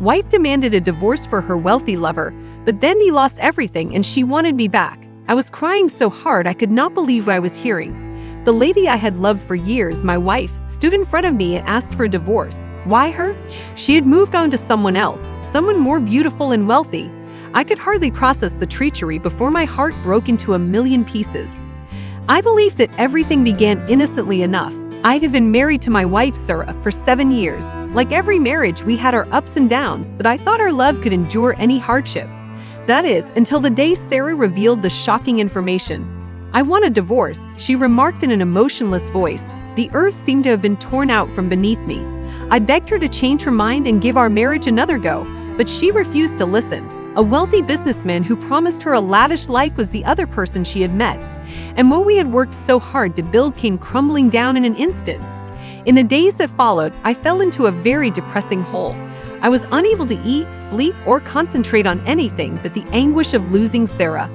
Wife demanded a divorce for her wealthy lover, but then he lost everything and she wanted me back. I was crying so hard I could not believe what I was hearing. The lady I had loved for years, my wife, stood in front of me and asked for a divorce. Why her? She had moved on to someone else, someone more beautiful and wealthy. I could hardly process the treachery before my heart broke into a million pieces. I believed that everything began innocently enough. I had been married to my wife, Sarah, for 7 years. Like every marriage, we had our ups and downs, but I thought our love could endure any hardship. That is, until the day Sarah revealed the shocking information. "I want a divorce," she remarked in an emotionless voice. The earth seemed to have been torn out from beneath me. I begged her to change her mind and give our marriage another go, but she refused to listen. A wealthy businessman who promised her a lavish life was the other person she had met. And what we had worked so hard to build came crumbling down in an instant. In the days that followed, I fell into a very depressing hole. I was unable to eat, sleep, or concentrate on anything but the anguish of losing Sarah.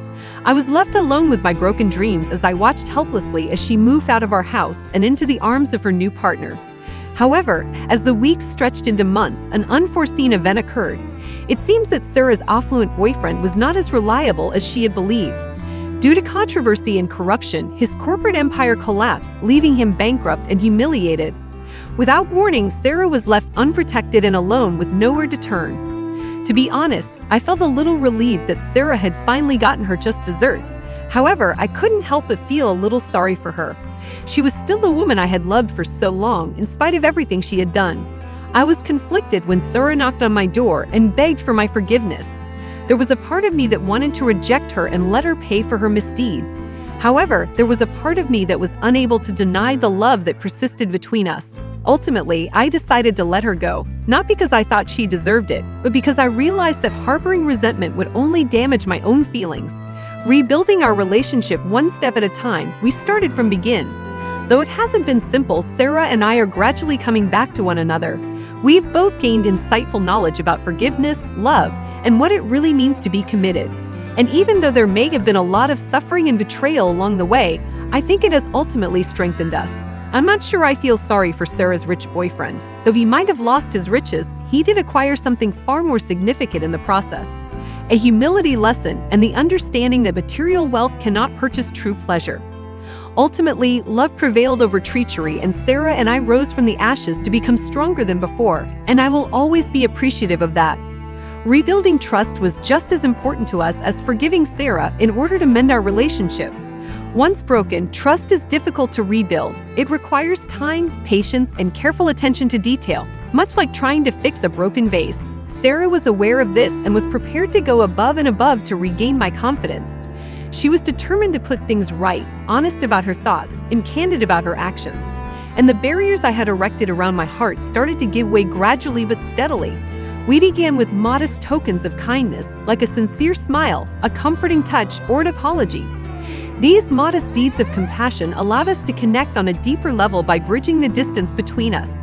I was left alone with my broken dreams as I watched helplessly as she moved out of our house and into the arms of her new partner. However, as the weeks stretched into months, an unforeseen event occurred. It seems that Sarah's affluent boyfriend was not as reliable as she had believed. Due to controversy and corruption, his corporate empire collapsed, leaving him bankrupt and humiliated. Without warning, Sarah was left unprotected and alone with nowhere to turn. To be honest, I felt a little relieved that Sarah had finally gotten her just desserts. However, I couldn't help but feel a little sorry for her. She was still the woman I had loved for so long, in spite of everything she had done. I was conflicted when Sarah knocked on my door and begged for my forgiveness. There was a part of me that wanted to reject her and let her pay for her misdeeds. However, there was a part of me that was unable to deny the love that persisted between us. Ultimately, I decided to let her go, not because I thought she deserved it, but because I realized that harboring resentment would only damage my own feelings. Rebuilding our relationship one step at a time, we started from begin. Though it hasn't been simple, Sarah and I are gradually coming back to one another. We've both gained insightful knowledge about forgiveness, love, and what it really means to be committed. And even though there may have been a lot of suffering and betrayal along the way, I think it has ultimately strengthened us. I'm not sure I feel sorry for Sarah's rich boyfriend. Though he might have lost his riches, he did acquire something far more significant in the process. A humility lesson and the understanding that material wealth cannot purchase true pleasure. Ultimately, love prevailed over treachery, and Sarah and I rose from the ashes to become stronger than before, and I will always be appreciative of that. Rebuilding trust was just as important to us as forgiving Sarah in order to mend our relationship. Once broken, trust is difficult to rebuild. It requires time, patience, and careful attention to detail, much like trying to fix a broken vase. Sarah was aware of this and was prepared to go above and above to regain my confidence. She was determined to put things right, honest about her thoughts, and candid about her actions. And the barriers I had erected around my heart started to give way gradually but steadily. We began with modest tokens of kindness, like a sincere smile, a comforting touch, or an apology. These modest deeds of compassion allowed us to connect on a deeper level by bridging the distance between us.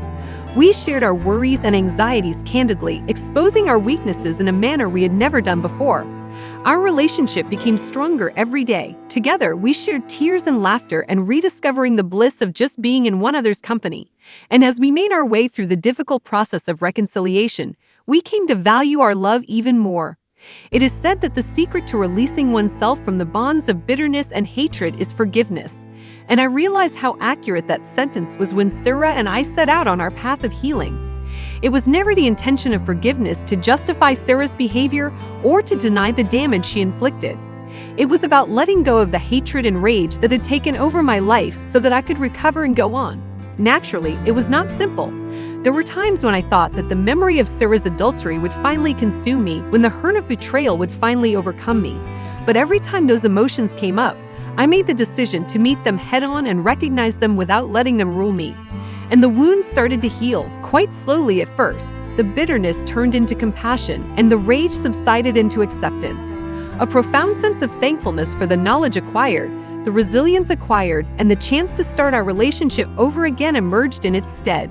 We shared our worries and anxieties candidly, exposing our weaknesses in a manner we had never done before. Our relationship became stronger every day. Together, we shared tears and laughter and rediscovering the bliss of just being in one another's company. And as we made our way through the difficult process of reconciliation, we came to value our love even more. It is said that the secret to releasing oneself from the bonds of bitterness and hatred is forgiveness. And I realized how accurate that sentence was when Sarah and I set out on our path of healing. It was never the intention of forgiveness to justify Sarah's behavior or to deny the damage she inflicted. It was about letting go of the hatred and rage that had taken over my life so that I could recover and go on. Naturally, it was not simple. There were times when I thought that the memory of Sarah's adultery would finally consume me, when the hurt of betrayal would finally overcome me. But every time those emotions came up, I made the decision to meet them head-on and recognize them without letting them rule me. And the wounds started to heal, quite slowly at first. The bitterness turned into compassion, and the rage subsided into acceptance. A profound sense of thankfulness for the knowledge acquired, the resilience acquired, and the chance to start our relationship over again emerged in its stead.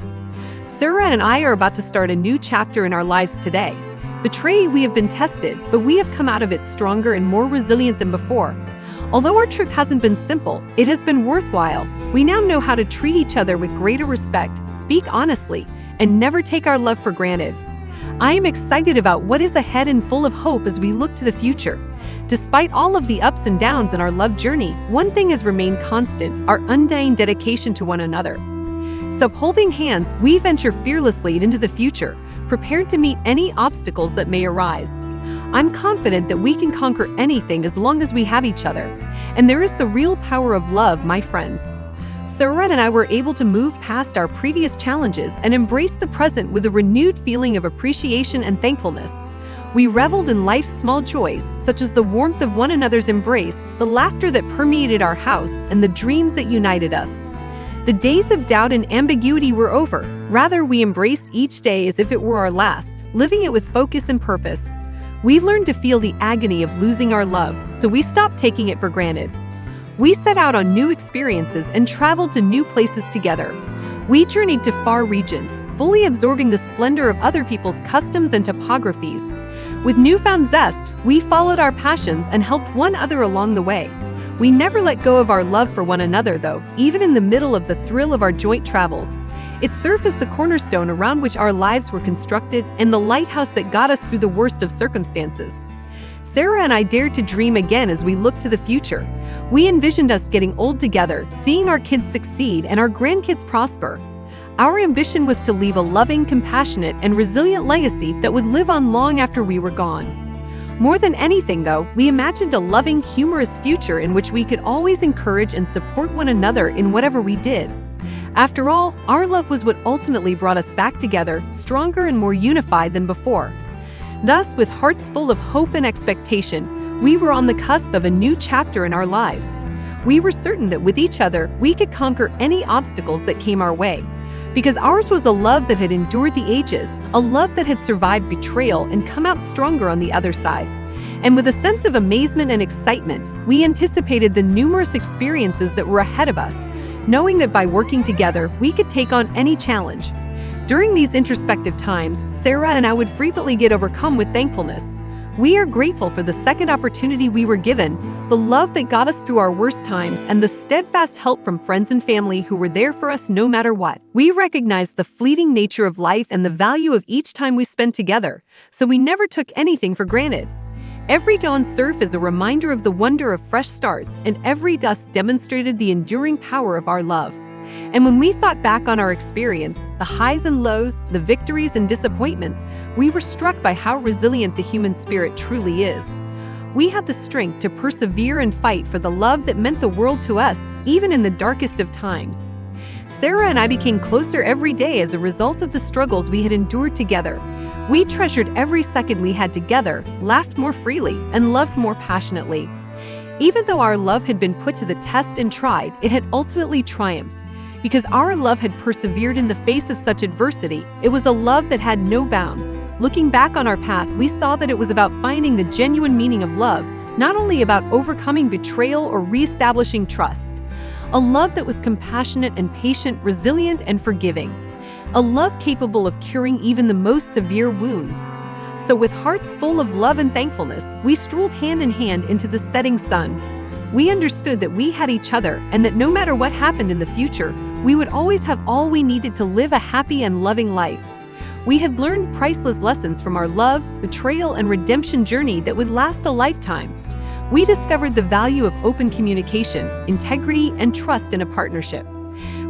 Sarah and I are about to start a new chapter in our lives today. Betrayed, we have been tested, but we have come out of it stronger and more resilient than before. Although our trip hasn't been simple, it has been worthwhile. We now know how to treat each other with greater respect, speak honestly, and never take our love for granted. I am excited about what is ahead and full of hope as we look to the future. Despite all of the ups and downs in our love journey, one thing has remained constant: our undying dedication to one another. So holding hands, we venture fearlessly into the future, prepared to meet any obstacles that may arise. I'm confident that we can conquer anything as long as we have each other. And there is the real power of love, my friends. Sarah and I were able to move past our previous challenges and embrace the present with a renewed feeling of appreciation and thankfulness. We reveled in life's small joys, such as the warmth of one another's embrace, the laughter that permeated our house, and the dreams that united us. The days of doubt and ambiguity were over. Rather, we embraced each day as if it were our last, living it with focus and purpose. We learned to feel the agony of losing our love, so we stopped taking it for granted. We set out on new experiences and traveled to new places together. We journeyed to far regions, fully absorbing the splendor of other people's customs and topographies. With newfound zest, we followed our passions and helped one another along the way. We never let go of our love for one another, though, even in the middle of the thrill of our joint travels. It served as the cornerstone around which our lives were constructed and the lighthouse that got us through the worst of circumstances. Sarah and I dared to dream again as we looked to the future. We envisioned us getting old together, seeing our kids succeed and our grandkids prosper. Our ambition was to leave a loving, compassionate, and resilient legacy that would live on long after we were gone. More than anything, though, we imagined a loving, humorous future in which we could always encourage and support one another in whatever we did. After all, our love was what ultimately brought us back together, stronger and more unified than before. Thus, with hearts full of hope and expectation, we were on the cusp of a new chapter in our lives. We were certain that with each other, we could conquer any obstacles that came our way. Because ours was a love that had endured the ages, a love that had survived betrayal and come out stronger on the other side. And with a sense of amazement and excitement, we anticipated the numerous experiences that were ahead of us, knowing that by working together, we could take on any challenge. During these introspective times, Sarah and I would frequently get overcome with thankfulness. We are grateful for the second opportunity we were given, the love that got us through our worst times, and the steadfast help from friends and family who were there for us no matter what. We recognize the fleeting nature of life and the value of each time we spent together, so we never took anything for granted. Every dawn served as a reminder of the wonder of fresh starts, and every dusk demonstrated the enduring power of our love. And when we thought back on our experience, the highs and lows, the victories and disappointments, we were struck by how resilient the human spirit truly is. We had the strength to persevere and fight for the love that meant the world to us, even in the darkest of times. Sarah and I became closer every day as a result of the struggles we had endured together. We treasured every second we had together, laughed more freely, and loved more passionately. Even though our love had been put to the test and tried, it had ultimately triumphed. Because our love had persevered in the face of such adversity, it was a love that had no bounds. Looking back on our path, we saw that it was about finding the genuine meaning of love, not only about overcoming betrayal or reestablishing trust. A love that was compassionate and patient, resilient and forgiving. A love capable of curing even the most severe wounds. So with hearts full of love and thankfulness, we strolled hand in hand into the setting sun. We understood that we had each other and that no matter what happened in the future, we would always have all we needed to live a happy and loving life. We had learned priceless lessons from our love, betrayal, and redemption journey that would last a lifetime. We discovered the value of open communication, integrity, and trust in a partnership.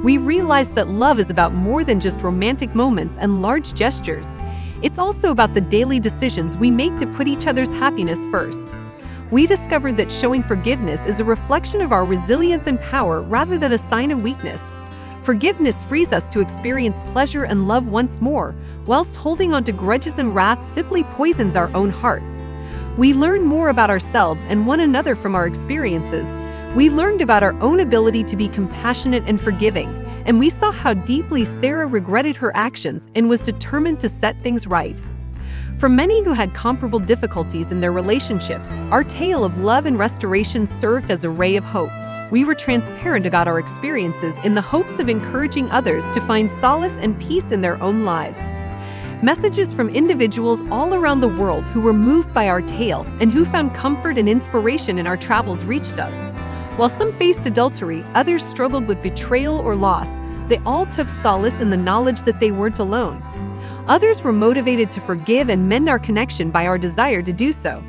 We realized that love is about more than just romantic moments and large gestures. It's also about the daily decisions we make to put each other's happiness first. We discovered that showing forgiveness is a reflection of our resilience and power rather than a sign of weakness. Forgiveness frees us to experience pleasure and love once more, whilst holding on to grudges and wrath simply poisons our own hearts. We learned more about ourselves and one another from our experiences. We learned about our own ability to be compassionate and forgiving, and we saw how deeply Sarah regretted her actions and was determined to set things right. For many who had comparable difficulties in their relationships, our tale of love and restoration served as a ray of hope. We were transparent about our experiences in the hopes of encouraging others to find solace and peace in their own lives. Messages from individuals all around the world who were moved by our tale and who found comfort and inspiration in our travels reached us. While some faced adultery, others struggled with betrayal or loss, they all took solace in the knowledge that they weren't alone. Others were motivated to forgive and mend our connection by our desire to do so.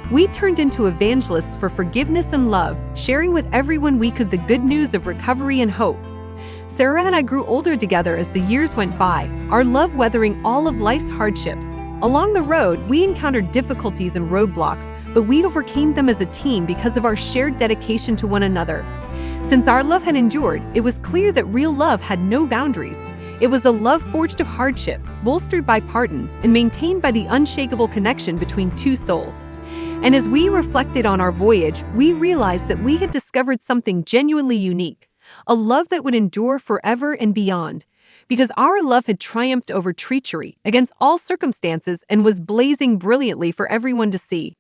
We turned into evangelists for forgiveness and love, sharing with everyone we could the good news of recovery and hope. Sarah and I grew older together as the years went by, our love weathering all of life's hardships. Along the road, we encountered difficulties and roadblocks, but we overcame them as a team because of our shared dedication to one another. Since our love had endured, it was clear that real love had no boundaries. It was a love forged of hardship, bolstered by pardon, and maintained by the unshakable connection between two souls. And as we reflected on our voyage, we realized that we had discovered something genuinely unique, a love that would endure forever and beyond. Because our love had triumphed over treachery against all circumstances and was blazing brilliantly for everyone to see.